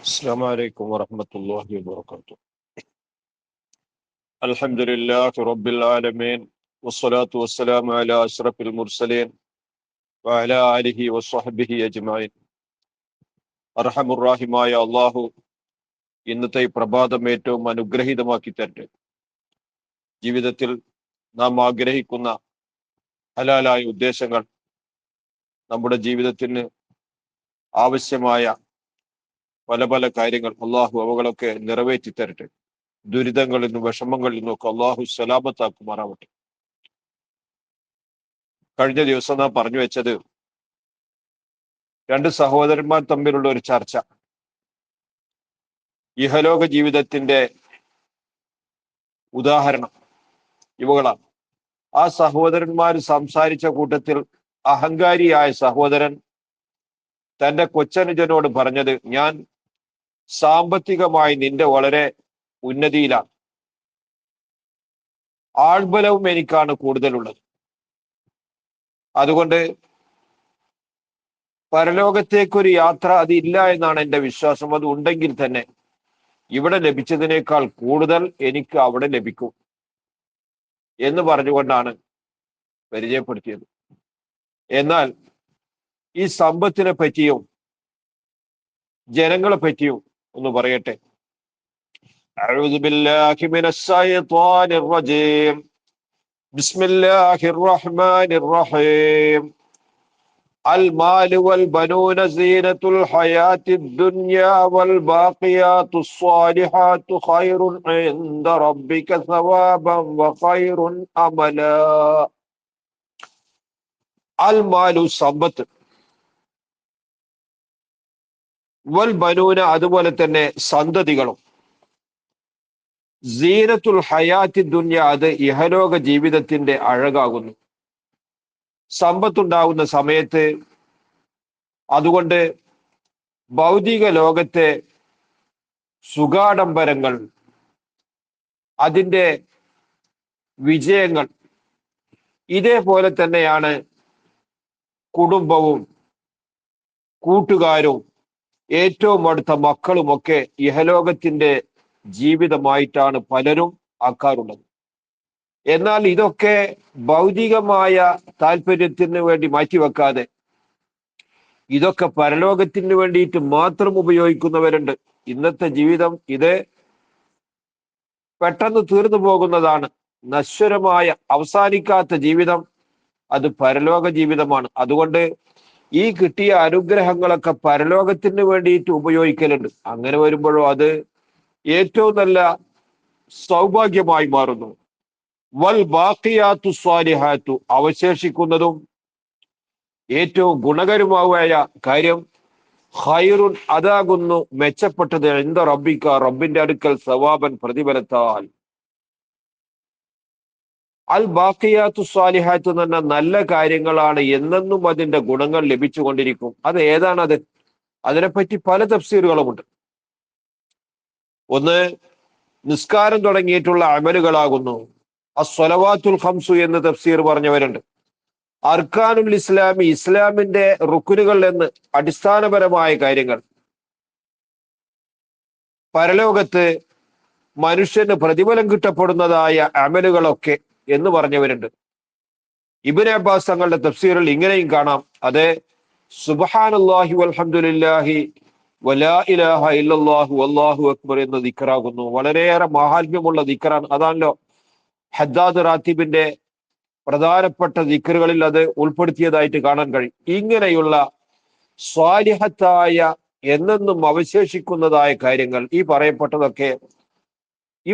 السلام عليكم ورحمة الله وبركاته. الحمد لله رب العالمين والصلاة والسلام على أشرف المرسلين وعلى آله وصحبه أجمعين. അർഹമുറാഹിമായ അള്ളാഹു ഇന്നത്തെ ഈ പ്രഭാതം ഏറ്റവും അനുഗ്രഹീതമാക്കി തരട്ടെ. ജീവിതത്തിൽ നാം ആഗ്രഹിക്കുന്ന ഹലാലായ ഉദ്ദേശങ്ങൾ, നമ്മുടെ ജീവിതത്തിന് ആവശ്യമായ പല പല കാര്യങ്ങൾ അള്ളാഹു അവകളൊക്കെ നിറവേറ്റി തരട്ടെ. ദുരിതങ്ങളിൽ നിന്നും വിഷമങ്ങളിൽ നിന്നൊക്കെ അള്ളാഹു സലാമത്താക്കുമാറാവട്ടെ. കഴിഞ്ഞ ദിവസം നാം പറഞ്ഞു വെച്ചത് രണ്ട് സഹോദരന്മാർ തമ്മിലുള്ള ഒരു ചർച്ച, ഇഹലോക ജീവിതത്തിന്റെ ഉദാഹരണം ഇവകളാണ്. ആ സഹോദരന്മാർ സംസാരിച്ച കൂട്ടത്തിൽ അഹങ്കാരിയായ സഹോദരൻ തന്റെ കൊച്ചനുജനോട് പറഞ്ഞത്, ഞാൻ സാമ്പത്തികമായി നിന്റെ വളരെ ഉന്നതിയിലാണ്, ആൾബലവും എനിക്കാണ് കൂടുതലുള്ളത്, അതുകൊണ്ട് പരലോകത്തേക്കൊരു യാത്ര അതില്ല എന്നാണ് എൻ്റെ വിശ്വാസം. അത് ഉണ്ടെങ്കിൽ തന്നെ ഇവിടെ ലഭിച്ചതിനേക്കാൾ കൂടുതൽ എനിക്ക് അവിടെ ലഭിക്കും എന്ന് പറഞ്ഞുകൊണ്ടാണ് പരിചയപ്പെടുത്തിയത്. എന്നാൽ ഈ സമ്പത്തിനെ പറ്റിയും ജനങ്ങളെ പറ്റിയും ഒന്ന് പറയട്ടെ. അഊദു ബില്ലാഹി മിനശ് ശൈത്വാനിർ റജീം. ബിസ്മില്ലാഹിർ റഹ്മാനിർ റഹീം. المال والبنون زينة الحياة الدنيا والباقيات الصالحات خير عند ربك ثوابا وخير أملا. المال സമ്പത്ത്, വൽ ബനൂന അതുപോലെ തന്നെ സന്തതികളും, സീനത്തുൽ ഹയാത്തി ദുനിയ അത് ഇഹലോക ജീവിതത്തിന്റെ അഴകാകുന്നു. സമ്പത്തുണ്ടാകുന്ന സമയത്ത് അതുകൊണ്ട് ഭൗതിക ലോകത്തെ സുഖാഡംബരങ്ങൾ, അതിൻ്റെ വിജയങ്ങൾ, ഇതേപോലെ തന്നെയാണ് കുടുംബവും കൂട്ടുകാരും ഏറ്റവും അടുത്ത മക്കളുമൊക്കെ ഇഹലോകത്തിന്റെ ജീവിതമായിട്ടാണ് പലരും ആക്കാറുള്ളത്. എന്നാൽ ഇതൊക്കെ ഭൗതികമായ താല്പര്യത്തിന് വേണ്ടി മാറ്റിവെക്കാതെ ഇതൊക്കെ പരലോകത്തിന് വേണ്ടിയിട്ട് മാത്രം ഉപയോഗിക്കുന്നവരുണ്ട്. ഇന്നത്തെ ജീവിതം ഇത് പെട്ടെന്ന് തീർന്നു പോകുന്നതാണ്. നശ്വരമായ അവസാനിക്കാത്ത ജീവിതം അത് പരലോക ജീവിതമാണ്. അതുകൊണ്ട് ഈ കിട്ടിയ അനുഗ്രഹങ്ങളൊക്കെ പരലോകത്തിന് വേണ്ടിയിട്ട് ഉപയോഗിക്കലുണ്ട്. അങ്ങനെ വരുമ്പോഴോ അത് ഏറ്റവും നല്ല സൗഭാഗ്യമായി മാറുന്നു. വൽ ബാഖിയാത്തു സ്വാലിഹാത്തു അവശേഷിക്കുന്നതും ഏറ്റവും ഗുണകരമായ കാര്യം ഖൈറുൻ അതാകുന്നു മെച്ചപ്പെട്ടത് ഇൻദ റബ്ബിക റബ്ബിന്റെ അടുക്കൽ സവാബൻ പ്രതിഫലത്താൽ. അൽ ബാഖിയാത്തു സ്വാലിഹാത്തു എന്ന് പറഞ്ഞാൽ നല്ല കാര്യങ്ങളാണ്, എന്നെന്നും അതിന്റെ ഗുണങ്ങൾ ലഭിച്ചുകൊണ്ടിരിക്കും. അത് ഏതാണത്? അതിനെപ്പറ്റി പല തഫ്സീറുകളുമുണ്ട്. ഒന്ന്, നിസ്കാരം തുടങ്ങിയിട്ടുള്ള അമലുകളാകുന്നു. അസ്വലവാത്തുൽ ഖംസു എന്ന് തഫ്സീർ പറഞ്ഞവരുണ്ട്. അർക്കാനുൽ ഇസ്ലാമി ഇസ്ലാമിന്റെ റുക്കുനുകൾ എന്ന് അടിസ്ഥാനപരമായ കാര്യങ്ങൾ, പരലോകത്ത് മനുഷ്യന് പ്രതിഫലം കിട്ടപ്പെടുന്നതായ അമലുകളൊക്കെ എന്ന് പറഞ്ഞവരുണ്ട്. ഇബ്നു അബ്ബാസ് തങ്ങളുടെ തഫ്സീറിൽ ഇങ്ങനെയും കാണാം, അതെ, സുബ്ഹാനല്ലാഹി വൽഹംദുലില്ലാഹി വലാ ഇലാഹ ഇല്ലല്ലാഹു വല്ലാഹു അക്ബർ എന്ന ദിക്റാകുന്നു. വളരെയേറെ മഹാത്മ്യമുള്ള ദിക്റാണ്. അതാണല്ലോ ഹദ്ദാദ് റാത്തിബിന്റെ പ്രധാനപ്പെട്ട ദിക്റുകളിൽ അത് ഉൾപ്പെടുത്തിയതായിട്ട് കാണാൻ കഴിയും. ഇങ്ങനെയുള്ള സ്വാലിഹത്തായ എന്നെന്നും അവശേഷിക്കുന്നതായ കാര്യങ്ങൾ, ഈ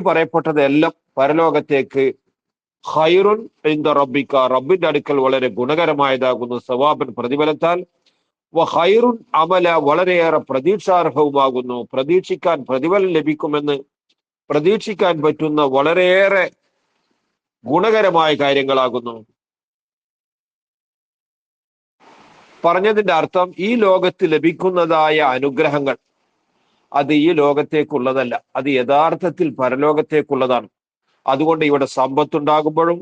പറയപ്പെട്ടതെല്ലാം പരലോകത്തേക്ക് ഖൈറുൻ ഇൻദ റബ്ബിക റബ്ബിന്റെ അടുക്കൽ വളരെ ഗുണകരമായതാകുന്നു, സവാബൻ പ്രതിഫലത്താൽ, വ ഖൈറുൻ അമല വളരെയേറെ പ്രതീക്ഷാർഹവുമാകുന്നു. പ്രതീക്ഷിക്കാൻ പ്രതിഫലം ലഭിക്കുമെന്ന് പ്രതീക്ഷിക്കാൻ പറ്റുന്ന വളരെയേറെ ഗുണകരമായ കാര്യങ്ങളാകുന്നു. പറഞ്ഞതിന്റെ അർത്ഥം ഈ ലോകത്ത് ലഭിക്കുന്നതായ അനുഗ്രഹങ്ങൾ അത് ഈ ലോകത്തേക്കുള്ളതല്ല, അത് യഥാർത്ഥത്തിൽ പരലോകത്തേക്കുള്ളതാണ്. അതുകൊണ്ട് ഇവിടെ സമ്പത്തുണ്ടാകുമ്പോഴും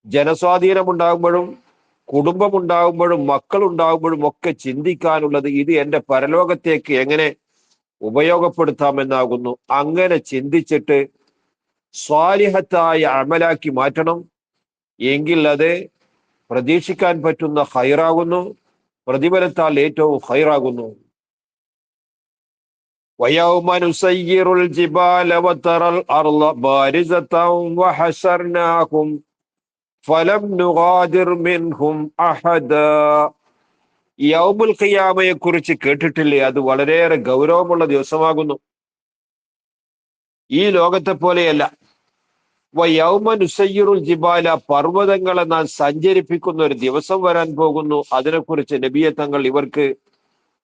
ജനസ്വാധീനമുണ്ടാകുമ്പോഴും കുടുംബമുണ്ടാകുമ്പോഴും മക്കളുണ്ടാകുമ്പോഴും ഒക്കെ ചിന്തിക്കാനുള്ളത് ഇത് എൻ്റെ പരലോകത്തേക്ക് എങ്ങനെ ഉപയോഗപ്പെടുത്താമെന്നാകുന്നു. അങ്ങനെ ചിന്തിച്ചിട്ട് സ്വാലിഹത്തായ അമലാക്കി മാറ്റണം. എങ്കിൽ അത് പ്രതീക്ഷിക്കാൻ പറ്റുന്ന ഖൈറാകുന്നു, പ്രതിഫലത്താൽ ഏറ്റവും ഖൈറാകുന്നു. وَيَوْمَ نُسَيِّرُ الْجِبَالَ وَتَرَى الْأَرْضَ بَارِزَةً وَحَشَرْنَاهُمْ فَلَمْ نُغَادِرْ مِنْهُمْ أَحَدًا. യൗമുൽ ഖിയാമയെ കുറിച്ച് കേട്ടിട്ടില്ലേ? അത് വളരെയേറെ ഗൗരവമുള്ള ദിവസമാകുന്നു. ഈ ലോകത്തെ പോലെയല്ല. വയൗമ നുസയ്യിറുൽ ജിബാല, പർവ്വതങ്ങളെ നാം സഞ്ചരിപ്പിക്കുന്ന ഒരു ദിവസം വരാൻ പോകുന്നു. അതിനെക്കുറിച്ച് നബിയെ തങ്ങൾ ഇവർക്ക്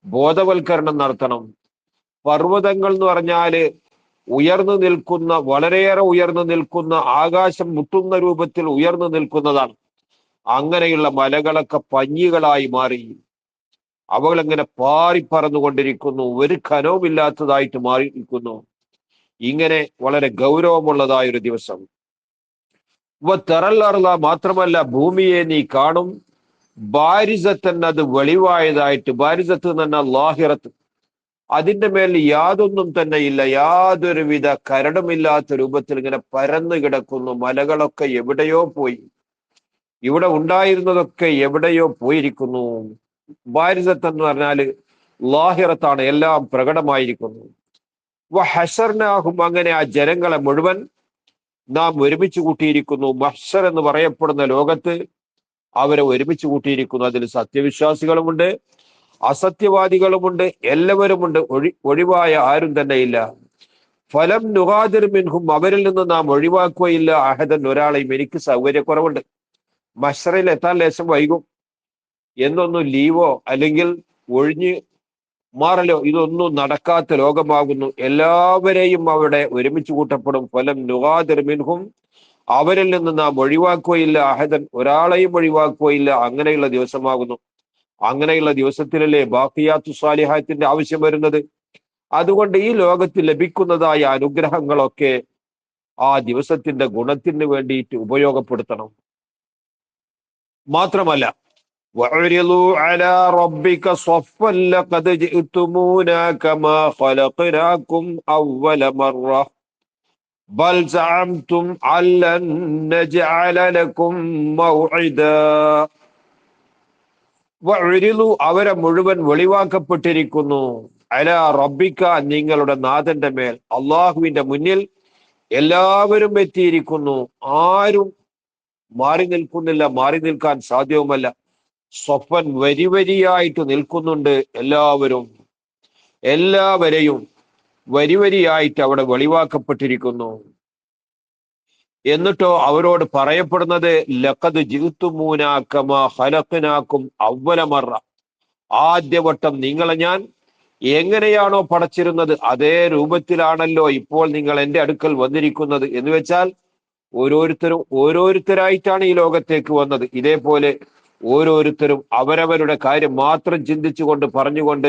ബോധവൽക്കരണം നടത്തണം. പർവ്വതങ്ങൾ എന്ന് പറഞ്ഞാല് ഉയർന്നു നിൽക്കുന്ന, വളരെയേറെ ഉയർന്നു നിൽക്കുന്ന, ആകാശം മുട്ടുന്ന രൂപത്തിൽ ഉയർന്നു നിൽക്കുന്നതാണ്. അങ്ങനെയുള്ള മലകളൊക്കെ പഞ്ഞികളായി മാറി അവകളെങ്ങനെ പാറിപ്പറന്നുകൊണ്ടിരിക്കുന്നു, ഒരു ഖനവുമില്ലാത്തതായിട്ട് മാറിയിരിക്കുന്നു. ഇങ്ങനെ വളരെ ഗൗരവമുള്ളതായ ഒരു ദിവസം. തെറല്ലറുക, മാത്രമല്ല ഭൂമിയെ നീ കാണും. ബാരിസത്തൻ, അത് വെളിവായതായിട്ട്. ബാരിസത്ത് എന്ന് പറഞ്ഞാൽ ലാഹിറത്ത്, അതിന്റെ മേൽ യാതൊന്നും തന്നെ ഇല്ല, യാതൊരുവിധ കരടുമില്ലാത്ത രൂപത്തിൽ ഇങ്ങനെ പരന്നു കിടക്കുന്നു. മലകളൊക്കെ എവിടെയോ പോയി, ഇവിടെ ഉണ്ടായിരുന്നതൊക്കെ എവിടെയോ പോയിരിക്കുന്നു. ബാരിസത്ത് എന്ന് പറഞ്ഞാല് ലാഹിറത്താണ്, എല്ലാം പ്രകടമായിരിക്കുന്നു. വഹശർനാഹും, അങ്ങനെ ആ ജനങ്ങളെ മുഴുവൻ നാം ഒരുമിച്ച് കൂട്ടിയിരിക്കുന്നു. മഹ്ശർ എന്ന് പറയപ്പെടുന്ന ലോകത്ത് അവരെ ഒരുമിച്ച് കൂട്ടിയിരിക്കുന്നു. അതിൽ സത്യവിശ്വാസികളുമുണ്ട്, അസത്യവാദികളുമുണ്ട്, എല്ലാവരുമുണ്ട്. ഒഴിവായ ആരും തന്നെ ഇല്ല. ഫലം നുഗാദിർ മിൻഹും, അവരിൽ നിന്ന് നാം ഒഴിവാക്കുകയില്ല അഹദൻ, ഒരാളെയും. എനിക്ക് സൗകര്യക്കുറവുണ്ട്, മഹ്ശറിൽ എത്താൻ ലേശം വൈകും എന്നൊന്നും ലീവോ അല്ലെങ്കിൽ ഒഴിഞ്ഞ് മാറലോ ഇതൊന്നും നടക്കാത്ത ലോകമാകുന്നു. എല്ലാവരെയും അവിടെ ഒരുമിച്ച് കൂട്ടപ്പെടും. ഫലം നുഗാദിർ മിൻഹും, അവരിൽ നിന്ന് നാം ഒഴിവാക്കുകയില്ല അഹദൻ, ഒരാളെയും ഒഴിവാക്കുകയില്ല. അങ്ങനെയുള്ള ദിവസമാകുന്നു. അങ്ങനെയുള്ള ദിവസത്തിലല്ലേ ബാഖിയാത്തു സ്വാലിഹാത്തിന്റെ ആവശ്യം വരുന്നത്. അതുകൊണ്ട് ഈ ലോകത്ത് ലഭിക്കുന്നതായ അനുഗ്രഹങ്ങളൊക്കെ ആ ദിവസത്തിന്റെ ഗുണത്തിന് വേണ്ടിയിട്ട് ഉപയോഗപ്പെടുത്തണം. മാത്രമല്ല وَعُرِضُوا عَلَى رَبِّكَ صَفًّا لَقَدْ جِئْتُمُونَا كَمَا خَلَقْنَاكُمْ أَوَّلَ مَرَّةٍ بَلْ زَعَمْتُمْ أَن لَّن نَّجْعَلَ لَكُم مَّوْعِدًا. وَعُرِضُوا, അവരെ മുഴുവൻ വെളിവാക്കപ്പെട്ടിരിക്കുന്നു. അലാ റബ്ബിക, നിങ്ങളുടെ നാഥന്റെ മേൽ, അള്ളാഹുവിന്റെ മുന്നിൽ എല്ലാവരും എത്തിയിരിക്കുന്നു. ആരും മാറി നിൽക്കുന്നില്ല, മാറി നിൽക്കാൻ സാധ്യവുമല്ല. സ്വപ്പൻ, വരി വരിയായിട്ട് നിൽക്കുന്നുണ്ട്. എല്ലാവരെയും വരി വരിയായിട്ട് അവിടെ വെളിവാക്കപ്പെട്ടിരിക്കുന്നു. എന്നിട്ടോ അവരോട് പറയപ്പെടുന്നത് ലഖദ് ജിഅ്തുമൂനാ കമാ ഖലഖ്നാകും അവ്വല മറ, ആദ്യവട്ടം നിങ്ങളെ ഞാൻ എങ്ങനെയാണോ പടച്ചിരുന്നത് അതേ രൂപത്തിലാണല്ലോ ഇപ്പോൾ നിങ്ങൾ എൻ്റെ അടുക്കൽ വന്നിരിക്കുന്നത്. എന്ന് വെച്ചാൽ ഓരോരുത്തരായിട്ടാണ് ഈ ലോകത്തേക്ക് വന്നത്. ഇതേപോലെ ഓരോരുത്തരും അവരവരുടെ കാര്യം മാത്രം ചിന്തിച്ചുകൊണ്ട് പറഞ്ഞുകൊണ്ട്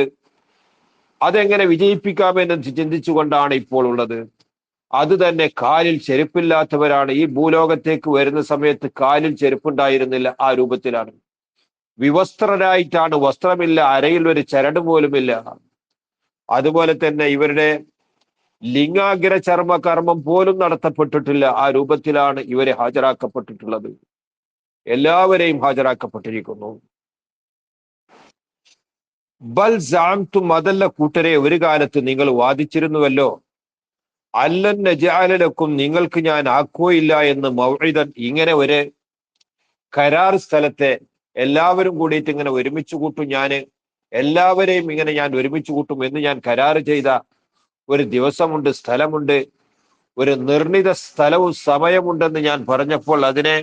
അതെങ്ങനെ വിജയിപ്പിക്കാമെന്ന് ചിന്തിച്ചുകൊണ്ടാണ് ഇപ്പോൾ ഉള്ളത്. അത് തന്നെ കാലിൽ ചെരുപ്പില്ലാത്തവരാണ്. ഈ ഭൂലോകത്തേക്ക് വരുന്ന സമയത്ത് കാലിൽ ചെരുപ്പുണ്ടായിരുന്നില്ല, ആ രൂപത്തിലാണ്. വിവസ്ത്രരായിട്ടാണ്, വസ്ത്രമില്ല, അരയിൽ ഒരു ചരട് പോലുമില്ല. അതുപോലെ തന്നെ ഇവരുടെ ലിംഗാഗ്ര ചർമ്മ കർമ്മം പോലും നടത്തപ്പെട്ടിട്ടില്ല. ആ രൂപത്തിലാണ് ഇവരെ ഹാജരാക്കപ്പെട്ടിട്ടുള്ളത്. എല്ലാവരെയും ഹാജരാക്കപ്പെട്ടിരിക്കുന്നു. ബൽ സഅംതും, അതല്ല കൂട്ടരെ, ഒരു കാലത്ത് നിങ്ങൾ വാദിച്ചിരുന്നുവല്ലോ, അല്ലൻ നജഅല ലക്കും, നിങ്ങൾക്ക് ഞാൻ ആക്കുകയില്ല എന്ന്, മൗഇദൻ, ഇങ്ങനെ ഒരു കരാർ സ്ഥലത്തെ എല്ലാവരും കൂടിയിട്ട് ഇങ്ങനെ ഒരുമിച്ച് കൂട്ടും, എല്ലാവരെയും ഇങ്ങനെ ഞാൻ ഒരുമിച്ച് കൂട്ടും എന്ന് ഞാൻ കരാർ ചെയ്ത ഒരു ദിവസമുണ്ട്, സ്ഥലമുണ്ട്, ഒരു നിർണിത സ്ഥലവും സമയമുണ്ടെന്ന് ഞാൻ പറഞ്ഞപ്പോൾ അതിനെ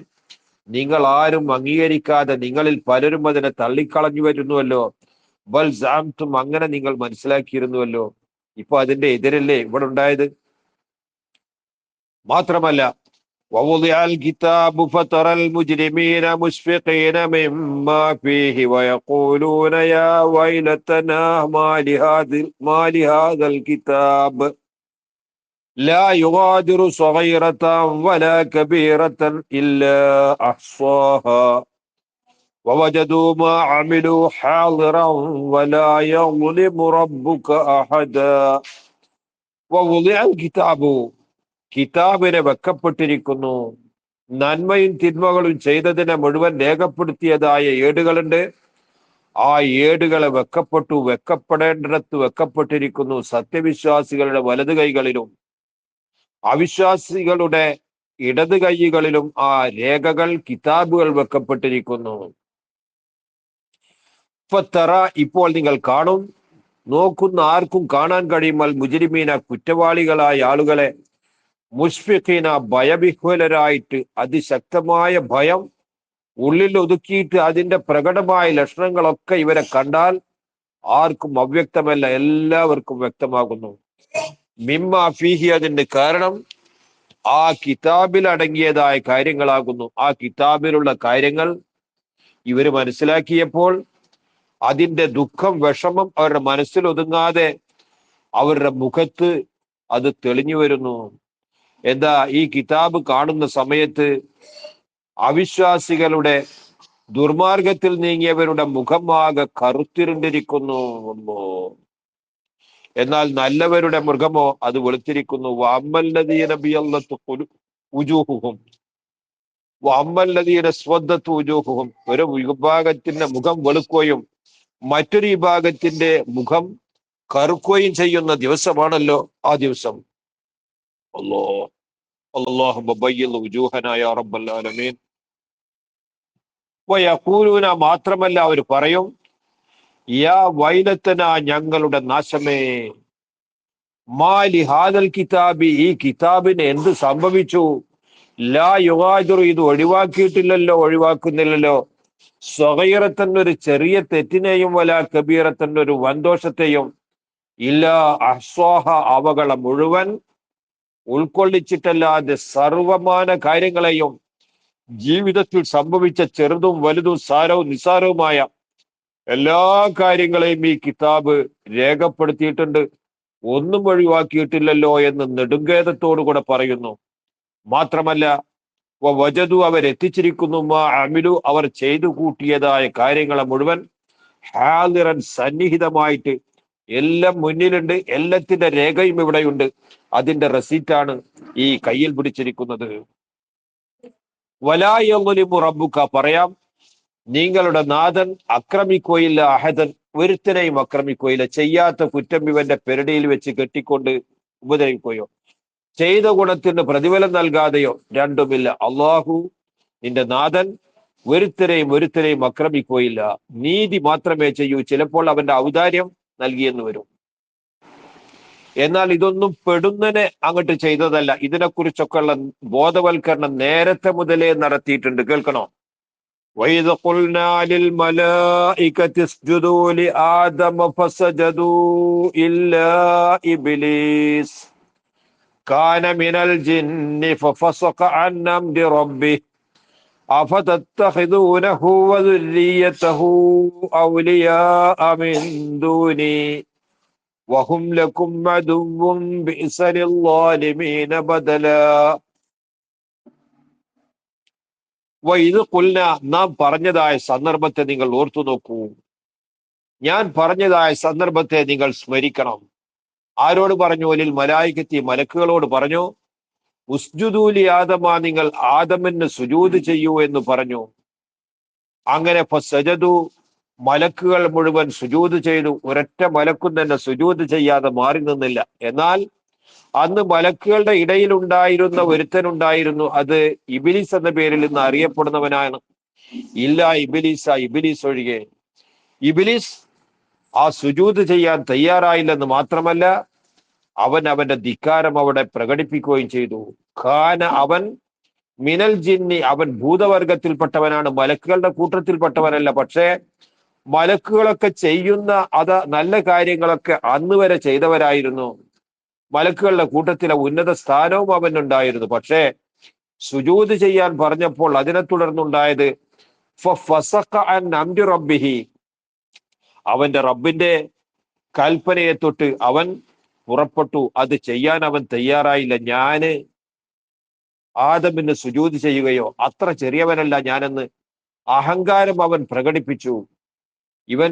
നിങ്ങൾ ആരും അംഗീകരിക്കാതെ നിങ്ങളിൽ പലരും അതിനെ തള്ളിക്കളഞ്ഞു വരുന്നുവല്ലോ. ബൽ സഅംതും, അങ്ങനെ നിങ്ങൾ മനസ്സിലാക്കിയിരുന്നുവല്ലോ. ഇപ്പൊ അതിന്റെ എതിരല്ലേ ഇവിടെ ഉണ്ടായത്. മാത്രമല്ല ووضع الكتاب فترى المجرمين مشفقين مما فيه ويقولون يا ويلتنا ما لهذا الكتاب لا يغادر صغيرة ولا كبيرة إلا أحصاها വവജദൂ മാ അമിലൂ ഹാദിറൻ വലാ യളിമു റബ്ബുക അഹദാ. വവുദിഅൽ കിതാബു, കിതാബിനെ വെക്കപ്പെട്ടിരിക്കുന്നു. നന്മയും തിന്മകളും ചെയ്തതിനെ മുഴുവൻ രേഖപ്പെടുത്തിയതായ ഏടുകളുണ്ട്. ആ ഏടുകളെ വെക്കപ്പെടേണ്ടിടത്ത് വെക്കപ്പെട്ടിരിക്കുന്നു. സത്യവിശ്വാസികളുടെ വലതു കൈകളിലും അവിശ്വാസികളുടെ ഇടത് കൈകളിലും ആ രേഖകൾ, കിതാബുകൾ വെക്കപ്പെട്ടിരിക്കുന്നു. ഫത്തറ, ഇപ്പോൾ നിങ്ങൾ കാണും, നോക്കുന്ന ആർക്കും കാണാൻ കഴിയുമ്പോൾ മുജ്രിമീന, കുറ്റവാളികളായ ആളുകളെ, മുഷ്ഫിഖീന, ഭയവിഹ്വലരായിട്ട്, അതിശക്തമായ ഭയം ഉള്ളിൽ ഒതുക്കിയിട്ട് അതിന്റെ പ്രകടമായ ലക്ഷണങ്ങളൊക്കെ ഇവരെ കണ്ടാൽ ആർക്കും അവ്യക്തമല്ല, എല്ലാവർക്കും വ്യക്തമാകുന്നു. മിമ്മ ഫീഹി, അതിന്റെ കാരണം ആ കിതാബിൽ അടങ്ങിയതായ കാര്യങ്ങളാകുന്നു. ആ കിതാബിലുള്ള കാര്യങ്ങൾ ഇവര് മനസ്സിലാക്കിയപ്പോൾ അതിന്റെ ദുഃഖം, വിഷമം അവരുടെ മനസ്സിൽ ഒതുങ്ങാതെ അവരുടെ മുഖത്ത് അത് തെളിഞ്ഞു വരുന്നു. എന്താ, ഈ കിതാബ് കാണുന്ന സമയത്ത് അവിശ്വാസികളുടെ, ദുർമാർഗത്തിൽ നീങ്ങിയവരുടെ മുഖമാകെ കറുത്തിരുണ്ടിരിക്കുന്നു. എന്നാൽ നല്ലവരുടെ മൃഗമോ അത് വെളുത്തിരിക്കുന്നു. വഅമ്മല്ലദീന ബിയല്ലത്തു വുജൂഹുഹും വഅമ്മല്ലദീന സ്വദ്ദത്തു വുജൂഹുഹും, ഒരു വിഭാഗത്തിന്റെ മുഖം വെളുക്കുകയും മറ്റൊരു വിഭാഗത്തിന്റെ മുഖം കറുക്കുകയും ചെയ്യുന്ന ദിവസമാണല്ലോ ആ ദിവസം. അല്ലാഹുമ്മ ബയ്യിദ് വുജൂഹനാ യാ റബ്ബൽ ആലമീൻ. വയഖൂലൂന, മാത്രമല്ല അവർ പറയും, യാ വൈലത്തന, ഞങ്ങളുടെ നാശമേ, മാലി ഹാദൽ കിതാബി, ഈ കിതാബിന് എന്ത് സംഭവിച്ചു, ലാ യുഗാദിറു, ഇത് ഒഴിവാക്കിയിട്ടില്ലല്ലോ, ഒഴിവാക്കുന്നില്ലല്ലോ, സ്വഗീറത്തൻ, ഒരു ചെറിയ തെറ്റിനെയും, വലാ കബീറത്തൻ, ഒരു വൻദോഷത്തെയും, ഇല്ലാ അഹ്സാഹ, അവകളെ മുഴുവൻ ഉൾക്കൊള്ളിച്ചിട്ടല്ലാതെ സർവമാന കാര്യങ്ങളെയും, ജീവിതത്തിൽ സംഭവിച്ച ചെറുതും വലുതും സാരവും നിസാരവുമായ എല്ലാ കാര്യങ്ങളെയും ഈ കിതാബ് രേഖപ്പെടുത്തിയിട്ടുണ്ട്, ഒന്നും ഒഴിവാക്കിയിട്ടില്ലല്ലോ എന്ന് നെടുങ്കേതത്തോടു കൂടെ പറയുന്നു. മാത്രമല്ല വജദു, അവരെത്തിച്ചിരിക്കുന്നു, മാ അമിലു, അവർ ചെയ്തു കൂട്ടിയതായ കാര്യങ്ങളെ മുഴുവൻ, ഹാദിറൻ, സന്നിഹിതമായിട്ട്, എല്ലാം മുന്നിലുണ്ട്, എല്ലാത്തിന്റെ രേഖയും ഇവിടെയുണ്ട്. അതിന്റെ റെസീറ്റാണ് ഈ കയ്യിൽ പിടിച്ചിരിക്കുന്നത്. വലാ യളിമു റബ്ബുക, പറയാം, നിങ്ങളുടെ നാഥൻ അക്രമിക്കുകയില്ല, അഹദൻ, ഒരുത്തനെയും അക്രമിക്കുകയില്ല. ചെയ്യാത്ത കുറ്റം ഇവന്റെ പെരടിയിൽ വെച്ച് കെട്ടിക്കൊണ്ട് ഉപദ്രവിക്കുകയോ ചെയ്ത ഗുണത്തിന് പ്രതിഫലം നൽകാതെയോ, രണ്ടുമില്ല. അള്ളാഹു, നിന്റെ നാഥൻ, ഒരുത്തരെയും ആക്രമിക്കുകയില്ല, നീതി മാത്രമേ ചെയ്യൂ. ചിലപ്പോൾ അവന്റെ ഔദാര്യം നൽകിയെന്ന് വരും. എന്നാൽ ഇതൊന്നും പെടുന്നനെ അങ്ങോട്ട് ചെയ്തതല്ല. ഇതിനെക്കുറിച്ചൊക്കെയുള്ള ബോധവൽക്കരണം നേരത്തെ മുതലേ നടത്തിയിട്ടുണ്ട്. കേൾക്കണോ? وَإِذْ قُلْنَا لِلْمَلَائِكَةِ اسْجُدُوا لِآدَمَ فَسَجَدُوا إِلَّا إِبْلِيسَ كَانَ مِنَ الْجِنِّ فَفَسَقَ عَنْ أَمْرِ رَبِّهِ أَفَتَتَّخِذُونَهُ وَذُرِّيَّتَهُ أَوْلِيَاءَ مِنْ دُونِي وَهُمْ لَكُمْ عَدُوٌّ بِئْسَ لِلظَّالِمِينَ بَدَلًا. വൈദ് ഖുൽന, നാം പറഞ്ഞതായ സന്ദർഭത്തെ നിങ്ങൾ ഓർത്തു നോക്കൂ. ഞാൻ പറഞ്ഞതായ സന്ദർഭത്തെ നിങ്ങൾ സ്മരിക്കണം. ആരോട് പറഞ്ഞു? ലിൽ മലായികത്തി, മലക്കുകളോട് പറഞ്ഞു. ഉസ്ജുദൂലി ആദമ, നിങ്ങൾ ആദമിന് സുജൂദ് ചെയ്യൂ എന്ന് പറഞ്ഞു. അങ്ങനെ ഫസജദു, മലക്കുകൾ മുഴുവൻ സുജൂദ് ചെയ്തു. ഒരൊറ്റ മലക്കും തന്നെ സുജൂദ് ചെയ്യാതെ മാറി നിന്നില്ല. എന്നാൽ അന്ന് മലക്കുകളുടെ ഇടയിൽ ഉണ്ടായിരുന്ന ഒരുത്തനുണ്ടായിരുന്നു. അത് ഇബിലിസ് എന്ന പേരിൽ ഇന്ന് അറിയപ്പെടുന്നവനാണ്. ഇല്ല ഇബിലിസ, ഇബിലിസ് ഒഴികെ. ഇബിലിസ് ആ സുജൂദ് ചെയ്യാൻ തയ്യാറായില്ലെന്ന് മാത്രമല്ല, അവൻ അവന്റെ ധിക്കാരം അവിടെ പ്രകടിപ്പിക്കുകയും ചെയ്തു. ഖാന, അവൻ മിനൽ ജിന്നി, അവൻ ഭൂതവർഗത്തിൽപ്പെട്ടവനാണ്, മലക്കുകളുടെ കൂട്ടത്തിൽപ്പെട്ടവനല്ല. പക്ഷേ മലക്കുകളൊക്കെ ചെയ്യുന്ന നല്ല കാര്യങ്ങളൊക്കെ അന്ന് വരെ ചെയ്തവരായിരുന്നു. മലക്കുകളുടെ കൂട്ടത്തിലെ ഉന്നത സ്ഥാനവും അവനുണ്ടായിരുന്നു. പക്ഷേ സുജൂദ് ചെയ്യാൻ പറഞ്ഞപ്പോൾ അതിനെ തുടർന്നുണ്ടായത് ഫഫസഖ അൻ അംരി റബ്ബിഹി, അവന്റെ റബ്ബിന്റെ കൽപ്പനയെ തൊട്ട് അവൻ പുറപ്പെട്ടു. അത് ചെയ്യാൻ അവൻ തയ്യാറായില്ല. ആദമിന് സുജൂദ് ചെയ്യുകയോ, അത്ര ചെറിയവനല്ല ഞാനെന്ന് അഹങ്കാരം അവൻ പ്രകടിപ്പിച്ചു. ഇവൻ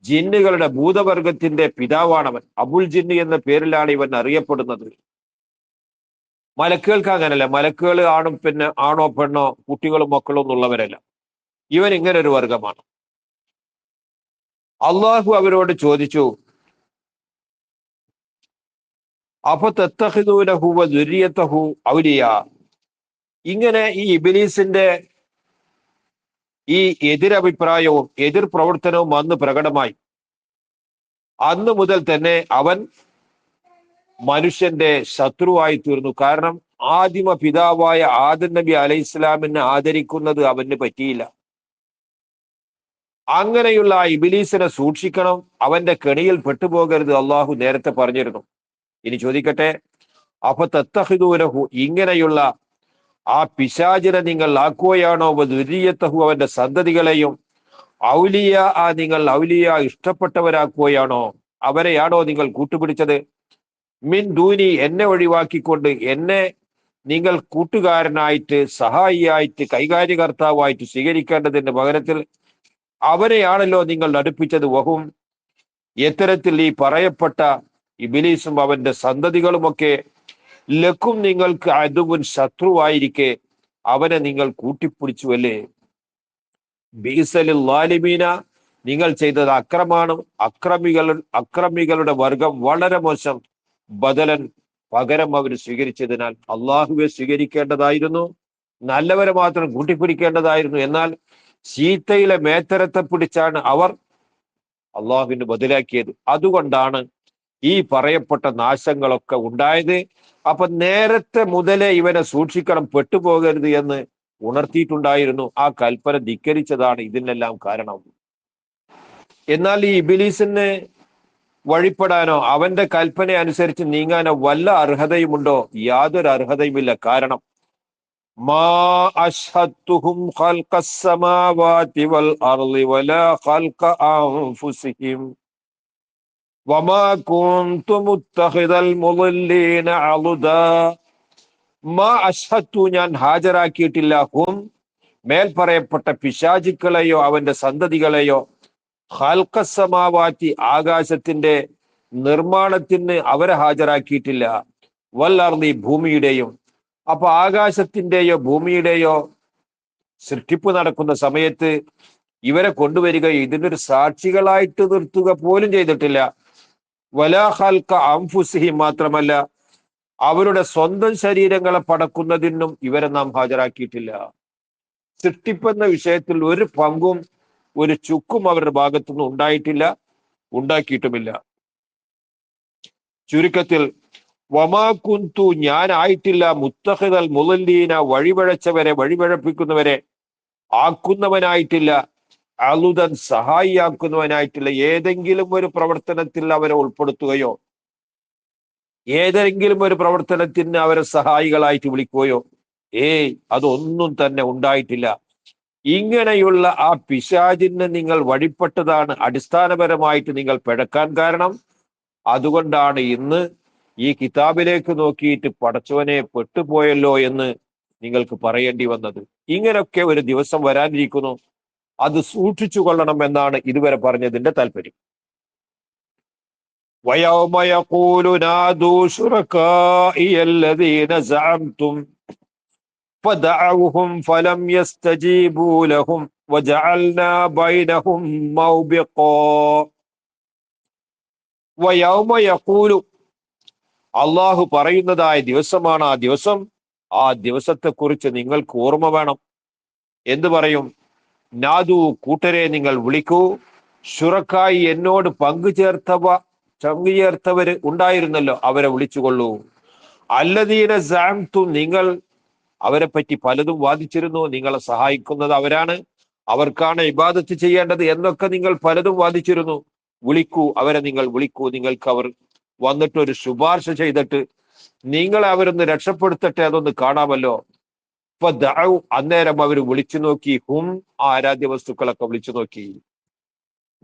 ജിന്നുകളുടെ ഭൂതവർഗത്തിന്റെ പിതാവാണവൻ. അബുൽ ജിന്ന് എന്ന പേരിലാണ് ഇവൻ അറിയപ്പെടുന്നത്. മലക്കുകൾക്ക് അങ്ങനല്ല. മലക്കുകൾ ആണോ പെണ്ണോ കുട്ടികളും മക്കളും എന്നുള്ളവരല്ല. ഇവൻ ഇങ്ങനെ ഒരു വർഗമാണ്. അള്ളാഹു അവരോട് ചോദിച്ചു, അപ്പൊ തത്തഹിദൂനഹു വ ദുരിയത്തഹു ഔലിയ. ഇങ്ങനെ ഈ ഇബ്ലീസിന്റെ ഈ എതിരഭിപ്രായവും എതിർ പ്രവർത്തനവും അന്ന് പ്രകടമായി. അന്ന് മുതൽ തന്നെ അവൻ മനുഷ്യന്റെ ശത്രുവായി തീർന്നു. കാരണം ആദിമ പിതാവായ ആദം നബി അലൈഹി ഇസ്ലാമിനെ ആദരിക്കുന്നത് അവന് പറ്റിയില്ല. അങ്ങനെയുള്ള ആ ഇബ്ലീസിനെ സൂക്ഷിക്കണം, അവന്റെ കെണിയിൽ പെട്ടുപോകരുത്, അള്ളാഹു നേരത്തെ പറഞ്ഞിരുന്നു. ഇനി ചോദിക്കട്ടെ, അപ്പൊ തത്തഹിദൂനഹു, ഇങ്ങനെയുള്ള ആ പിശാചിനെ നിങ്ങൾ ആക്കുകയാണോ, ദുരിയത്തഹു, അവന്റെ സന്തതികളെയും, ഔലിയ, നിങ്ങൾ ഔലിയ ഇഷ്ടപ്പെട്ടവരാക്കുകയാണോ, അവരെയാണോ നിങ്ങൾ കൂട്ടുപിടിച്ചത്? മിൻ ദൂനി, എന്നെ ഒഴിവാക്കിക്കൊണ്ട് എന്നെ നിങ്ങൾ കൂട്ടുകാരനായിട്ട് സഹായിയായിട്ട് കൈകാര്യകർത്താവായിട്ട് സ്വീകരിക്കേണ്ടതിന്റെ പകരത്തിൽ അവരെയാണല്ലോ നിങ്ങൾ അടുപ്പിച്ചത്. വഹും, എത്തരത്തിൽ ഈ പറയപ്പെട്ട ഇബ്ലീസും അവന്റെ സന്തതികളുമൊക്കെ ലക്കും, നിങ്ങൾക്ക് അദുവുൻ, ശത്രുവായിരിക്കെ അവനെ നിങ്ങൾ കൂട്ടിപ്പിടിച്ചുവല്ലേ. ബീസലിൽ ലാലിമീന, നിങ്ങൾ ചെയ്തത് അക്രമാണ്. അക്രമികളുടെ വർഗം വളരെ മോശം. ബദലൻ, പകരം അവർ സ്വീകരിച്ചതിനാൽ അള്ളാഹുവെ സ്വീകരിക്കേണ്ടതായിരുന്നു, നല്ലവരെ മാത്രം കൂട്ടിപ്പിടിക്കേണ്ടതായിരുന്നു. എന്നാൽ ചീത്തയിലെ മേത്തരത്തെ പിടിച്ചാണ് അവർ അള്ളാഹുവിന് ബദലാക്കിയത്. അതുകൊണ്ടാണ് ഈ പറയപ്പെട്ട നാശങ്ങളൊക്കെ ഉണ്ടായത്. അപ്പൊ നേരത്തെ മുതലേ ഇവനെ സൂക്ഷിക്കണം, പെട്ടുപോകരുത് എന്ന് ഉണർത്തിയിട്ടുണ്ടായിരുന്നു. ആ കൽപ്പന ധിക്കരിച്ചതാണ് ഇതിനെല്ലാം കാരണം. എന്നാൽ ഈ ഇബ്ലീസിന് വഴിപ്പെടാനോ അവന്റെ കൽപ്പന അനുസരിച്ച് നീങ്ങാനോ വല്ല അർഹതയുമുണ്ടോ? യാതൊരു അർഹതയുമില്ല. കാരണം മാ അശ്ഹദ്തുഹും ഖൽഖസ് സമാവാതി വൽ അർളി വലാ ഖൽഖ അൻഫുസിഹിം വമാ കുന്തു മുത്തഖിദൽ മുളല്ലീന അളുദാ. മാ അശ്ഹദ്തു, ഞാൻ ഹാജരാക്കിയിട്ടില്ല, ഹും, മേൽ പറയപ്പെട്ട പിശാചുക്കളെയോ അവന്റെ സന്തതികളെയോ, ഖൽഖസ് സമാവാതി, ആകാശത്തിന്റെ നിർമ്മാണത്തിന് അവരെ ഹാജരാക്കിയിട്ടില്ല, വൽ അർളി, ഭൂമിയുടെയും. അപ്പൊ ആകാശത്തിന്റെയോ ഭൂമിയുടെയോ സൃഷ്ടിപ്പ് നടക്കുന്ന സമയത്ത് ഇവരെ കൊണ്ടുവരിക, ഇതിനൊരു സാക്ഷികളായിട്ട് നിർത്തുക പോലും ചെയ്തിട്ടില്ല. വലാ ഖൽഖ അൻഫുസിഹിം, മാത്രമല്ല അവരുടെ സ്വന്തം ശരീരങ്ങളെ പടക്കുന്നതിനും ഇവരെ നാം ഹാജരാക്കിയിട്ടില്ല. സൃഷ്ടിപ്പെന്ന വിഷയത്തിൽ ഒരു പങ്കും ഒരു ചുക്കും അവരുടെ ഭാഗത്തുനിന്ന് ഉണ്ടായിട്ടില്ല, ഉണ്ടാക്കിയിട്ടുമില്ല. ചുരുക്കത്തിൽ വമാ കുന്തു, ഞാനായിട്ടില്ല, മുത്തഖിദൽ മുളല്ലീന, വഴിപഴപ്പിക്കുന്നവരെ ആക്കുന്നവനായിട്ടില്ല, അലുദൻ, സഹായിയാക്കുന്നവനായിട്ടില്ല. ഏതെങ്കിലും ഒരു പ്രവർത്തനത്തിൽ അവരെ ഉൾപ്പെടുത്തുകയോ ഏതെങ്കിലും ഒരു പ്രവർത്തനത്തിന് അവരെ സഹായികളായിട്ട് വിളിക്കുകയോ അതൊന്നും തന്നെ ഉണ്ടായിട്ടില്ല. ഇങ്ങനെയുള്ള ആ പിശാചിന് നിങ്ങൾ വഴിപ്പെട്ടതാണ് അടിസ്ഥാനപരമായിട്ട് നിങ്ങൾ പിഴക്കാൻ കാരണം. അതുകൊണ്ടാണ് ഇന്ന് ഈ കിതാബിലേക്ക് നോക്കിയിട്ട് പടച്ചവനെ പെട്ടുപോയല്ലോ എന്ന് നിങ്ങൾക്ക് പറയേണ്ടി വന്നത്. ഇങ്ങനൊക്കെ ഒരു ദിവസം വരാനിരിക്കുന്നു, അത് സൂക്ഷിച്ചു കൊള്ളണം എന്നാണ് ഇതുവരെ പറഞ്ഞതിന്റെ താല്പര്യം. وَيَوْمَ يَقُولُ نَادُوا شُرَكَائِيَ الَّذِينَ زَعَمْتُمْ فَدَعَوْهُمْ فَلَمْ يَسْتَجِيبُوا لَهُمْ وَجَعَلْنَا بَيْنَهُمْ مَوْبِقًا. وَيَوْمَ يَقُولُ, അള്ളാഹു പറയുന്നതായ ദിവസമാണ് ആ ദിവസം. ആ ദിവസത്തെക്കുറിച്ച് നിങ്ങൾക്ക് ഓർമ്മ വേണം. എന്ത് പറയും? നാദു, കൂട്ടരെ നിങ്ങൾ വിളിക്കൂ, ശുറക്കായി, എന്നോട് പങ്കുചേർത്തവര് ഉണ്ടായിരുന്നല്ലോ, അവരെ വിളിച്ചുകൊള്ളൂ. അല്ലദീന സഅംതും, നിങ്ങൾ അവരെ പറ്റി പലതും വാദിച്ചിരുന്നു, നിങ്ങളെ സഹായിക്കുന്നത് അവരാണ്, അവർക്കാണ് ഇബാദത്ത് ചെയ്യേണ്ടത് എന്നൊക്കെ നിങ്ങൾ പലതും വാദിച്ചിരുന്നു. വിളിക്കൂ, അവരെ നിങ്ങൾ വിളിക്കൂ. നിങ്ങൾക്ക് അവർ വന്നിട്ട് ഒരു ശുപാർശ ചെയ്തിട്ട് നിങ്ങളെ അവരൊന്ന് രക്ഷപ്പെടുത്തട്ടെ, അതൊന്ന് കാണാമല്ലോ. ഇപ്പൊ അന്നേരം അവർ വിളിച്ചു നോക്കി, ഹും, ആരാധ്യ വസ്തുക്കളൊക്കെ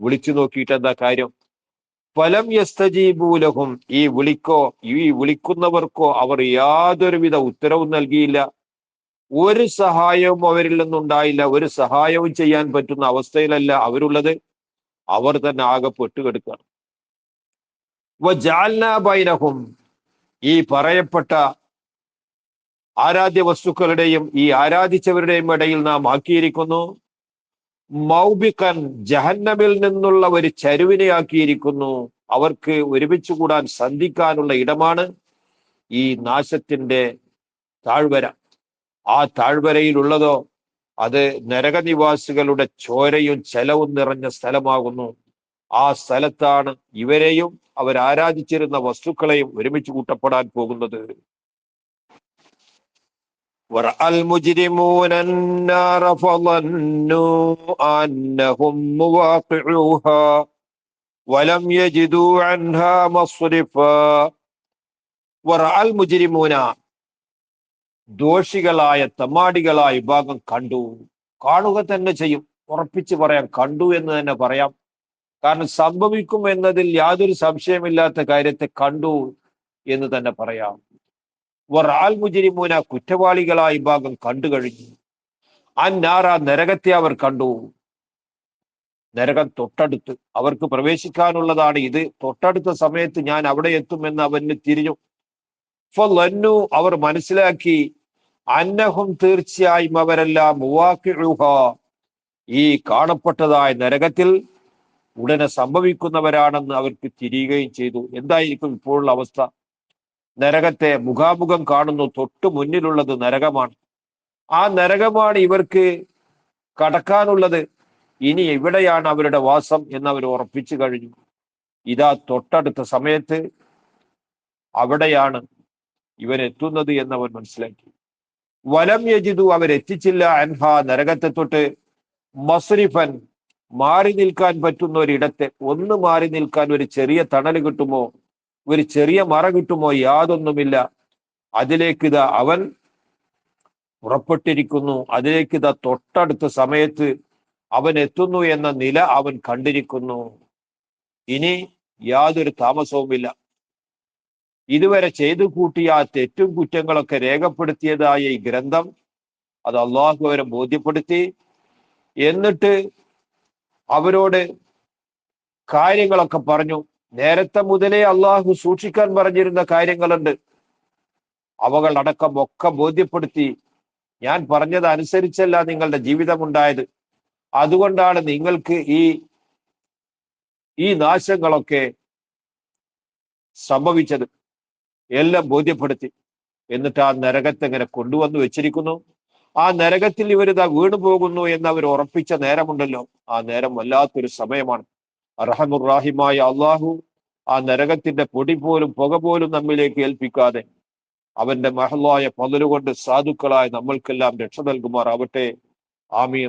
വിളിച്ചു നോക്കിയിട്ട് എന്താ കാര്യം? ഫലം യസ്തജീബൂലഹും, ഈ വിളിക്കുന്നവർക്കോ അവർ യാതൊരുവിധ ഉത്തരവും നൽകിയില്ല. ഒരു സഹായവും അവരിൽ നിന്നുണ്ടായില്ല. ഒരു സഹായവും ചെയ്യാൻ പറ്റുന്ന അവസ്ഥയിലല്ല അവരുള്ളത്. അവർ തന്നെ ആകെ പെട്ടുകിടക്കുകയാണ്. വജഅൽനാ ബൈനഹും, ഈ പറയപ്പെട്ട ആരാധ്യ വസ്തുക്കളുടെയും ഈ ആരാധിച്ചവരുടെയും ഇടയിൽ നാം ആക്കിയിരിക്കുന്നു മൗബിഖൻ, ജഹന്നമിൽ നിന്നുള്ള ഒരു ചരുവിനെ ആക്കിയിരിക്കുന്നു. അവർക്ക് ഒരുമിച്ച് കൂടാൻ സന്ധിക്കാനുള്ള ഇടമാണ് ഈ നാശത്തിന്റെ താഴ്വര. ആ താഴ്വരയിലുള്ളതോ അത് നരകനിവാസികളുടെ ചോരയും ചെലവും നിറഞ്ഞ സ്ഥലമാകുന്നു. ആ സ്ഥലത്താണ് ഇവരെയും അവരാരാധിച്ചിരുന്ന വസ്തുക്കളെയും ഒരുമിച്ച് കൂട്ടപ്പെടാൻ പോകുന്നത്. വറഅൽ മുജ്രിമൂന അന്നാറ ഫളന്നു അന്നഹും മുവാഖിഊഹാ വലം യജിദൂ അൻഹാ മസ്രിഫാ. വറഅൽ മുജ്രിമൂന, ദോഷികളായ തമ്മാടികളായ വിഭാഗം കണ്ടു. കാണുക തന്നെ ചെയ്യും. ഉറപ്പിച്ച് പറയാം, കണ്ടു എന്ന് തന്നെ പറയാം. കാരണം സംഭവിക്കും എന്നതിൽ യാതൊരു സംശയമില്ലാത്ത കാര്യത്തെ കണ്ടു എന്ന് തന്നെ പറയാം. വറഅൽ മുജ്രിമൂന, കുറ്റവാളികളായ വിഭാഗം കണ്ടു കഴിഞ്ഞു. അന്നാറ, നരകത്തെ അവർ കണ്ടു. നരകം തൊട്ടടുത്ത് അവർക്ക് പ്രവേശിക്കാനുള്ളതാണ്. ഇത് തൊട്ടടുത്ത സമയത്ത് ഞാൻ അവിടെ എത്തുമെന്ന് അവന് തിരിഞ്ഞു. ഫളന്നു, അവർ മനസ്സിലാക്കി, അന്നഹും, തീർച്ചയായും അവരെല്ലാം മുവാഖിഊഹാ, ഈ കാണപ്പെട്ടതായ നരകത്തിൽ ഉടനെ സംഭവിക്കുന്നവരാണെന്ന് അവർക്ക് തിരിയുകയും ചെയ്തു. എന്തായിരിക്കും ഇപ്പോഴുള്ള അവസ്ഥ? നരകത്തെ മുഖാമുഖം കാണുന്നു. തൊട്ടു മുന്നിലുള്ളത് നരകമാണ്. ആ നരകമാണ് ഇവർക്ക് കടക്കാനുള്ളത്. ഇനി എവിടെയാണ് അവരുടെ വാസം എന്ന് അവർ ഉറപ്പിച്ചു കഴിഞ്ഞു. ഇതാ തൊട്ടടുത്ത സമയത്ത് അവിടെയാണ് ഇവരെത്തുന്നത് എന്നവർ മനസ്സിലാക്കി. വലം യജിദു, അവരെത്തിച്ചില്ല, അൻഹ, നരകത്തെ തൊട്ട്, മസ്രിഫൻ, മാറി നിൽക്കാൻ പറ്റുന്ന ഒരിടത്തെ. ഒന്ന് മാറി നിൽക്കാൻ ഒരു ചെറിയ തണൽ കിട്ടുമോ, ഒരു ചെറിയ മറ കിട്ടുമോ? യാതൊന്നുമില്ല. അതിലേക്കിതാ അവൻ പുറപ്പെട്ടിരിക്കുന്നു. അതിലേക്കിതാ തൊട്ടടുത്ത സമയത്ത് അവൻ എത്തുന്നു എന്ന നില അവൻ കണ്ടിരിക്കുന്നു. ഇനി യാതൊരു താമസവുമില്ല. ഇതുവരെ ചെയ്തു കൂട്ടിയ ആ തെറ്റും കുറ്റങ്ങളൊക്കെ രേഖപ്പെടുത്തിയതായ ഈ ഗ്രന്ഥം അത് അള്ളാഹു അവരെ ബോധ്യപ്പെടുത്തി. എന്നിട്ട് അവരോട് കാര്യങ്ങളൊക്കെ പറഞ്ഞു. നേരത്തെ മുതലേ അള്ളാഹു സൂക്ഷിക്കാൻ പറഞ്ഞിരുന്ന കാര്യങ്ങളുണ്ട്. അവകളടക്കം ഒക്കെ ബോധ്യപ്പെടുത്തി. ഞാൻ പറഞ്ഞത് അനുസരിച്ചല്ല നിങ്ങളുടെ ജീവിതം ഉണ്ടായത്. അതുകൊണ്ടാണ് നിങ്ങൾക്ക് ഈ നാശങ്ങളൊക്കെ സംഭവിച്ചത്. എല്ലാം ബോധ്യപ്പെടുത്തി. എന്നിട്ട് ആ നരകത്തെ ഇങ്ങനെ കൊണ്ടുവന്ന് വെച്ചിരിക്കുന്നു. ആ നരകത്തിൽ ഇവരിതാ വീണു പോകുന്നു എന്ന് അവർ ഉറപ്പിച്ച നേരമുണ്ടല്ലോ, ആ നേരം വല്ലാത്തൊരു സമയമാണ്. അർഹമുർ-റാഹിമായ അള്ളാഹു ആ നരകത്തിന്റെ പൊടി പോലും പുക പോലും നമ്മിലേക്ക് ഏൽപ്പിക്കാതെ അവന്റെ മഹലായ ഫള് കൊണ്ട് സാധുക്കളായ നമ്മൾക്കെല്ലാം രക്ഷ നൽകുമാറാവട്ടെ. ആമീൻ.